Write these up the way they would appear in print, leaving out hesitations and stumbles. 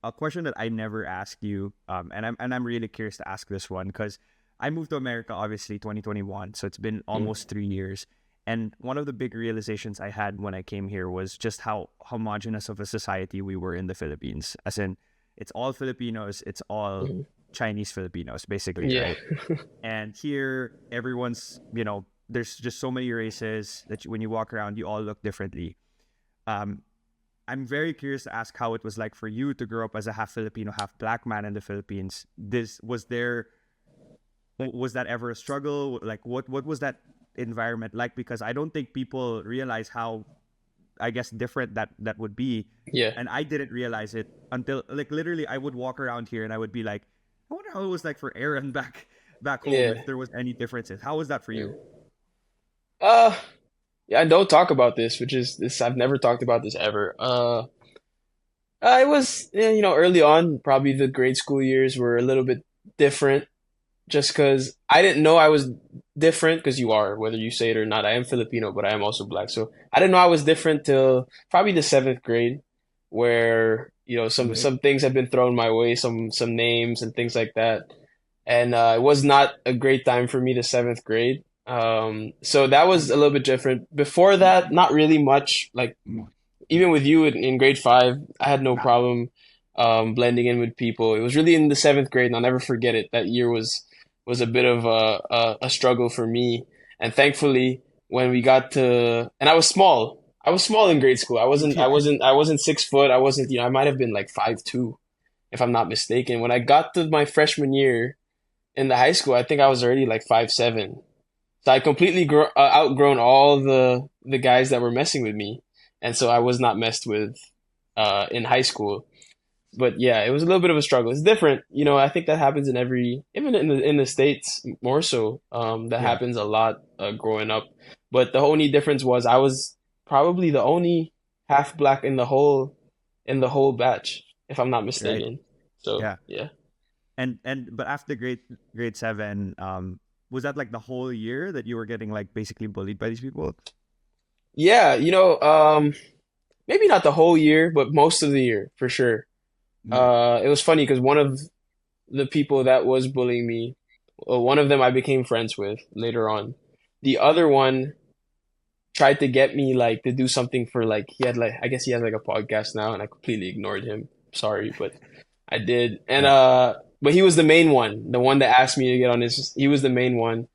A question that I never asked you, and I'm really curious to ask this one because I moved to America obviously 2021, so it's been Mm. almost 3 years. And one of the big realizations I had when I came here was just how homogenous of a society we were in the Philippines. As in, it's all Filipinos, it's all Mhm. Chinese Filipinos, basically, Yeah. right? And here, everyone's, there's just so many races that when you walk around, you all look differently. Um, I'm very curious to ask how it was like for you to grow up as a half Filipino, half black man in the Philippines. This was that ever a struggle? Like what was that environment like? Because I don't think people realize how, I guess, different that would be. Yeah. And I didn't realize it until, like, literally I would walk around here and I would be like, I wonder how it was like for Aaron back home, Yeah. if there was any differences. How was that for Yeah. you? Uh, yeah, I don't talk about this, which is this. I've never talked about this ever. It was, early on, probably the grade school years were a little bit different just because I didn't know I was different because you are, whether you say it or not. I am Filipino, but I am also black. So I didn't know I was different till probably the seventh grade, where, Right. some things have been thrown my way, some names and things like that. And it was not a great time for me the seventh grade. So that was a little bit different. Before that, not really much. Like even with you in grade five, I had no problem blending in with people. It was really in the seventh grade, and I'll never forget it. That year was a bit of a struggle for me. And thankfully, when we got to, and I was small. I was small in grade school. Yeah. I wasn't 6 foot. I wasn't, I might have been like 5'2", if I'm not mistaken. When I got to my freshman year in the high school, I think I was already like 5'7". So I completely outgrown all the guys that were messing with me, and so I was not messed with in high school. But yeah, it was a little bit of a struggle. It's different, I think that happens in every, even in the States more so. That Yeah. happens a lot growing up. But the only difference was I was probably the only half black in the whole batch, if I'm not Right. mistaken. So Yeah. yeah. And but after grade seven, was that like the whole year that you were getting like basically bullied by these people? Yeah, maybe not the whole year, but most of the year for sure. Mm. It was funny because one of the people that was bullying me, well, one of them I became friends with later on. The other one tried to get me like to do something for like he had like I guess he has like a podcast now, and I completely ignored him. Sorry, but I did. And Yeah. but he was the main one, the one that asked me to get on his. He was the main one.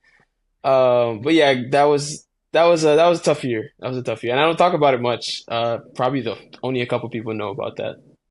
But yeah, that was a tough year. That was a tough year, and I don't talk about it much. Probably the only a couple people know about that.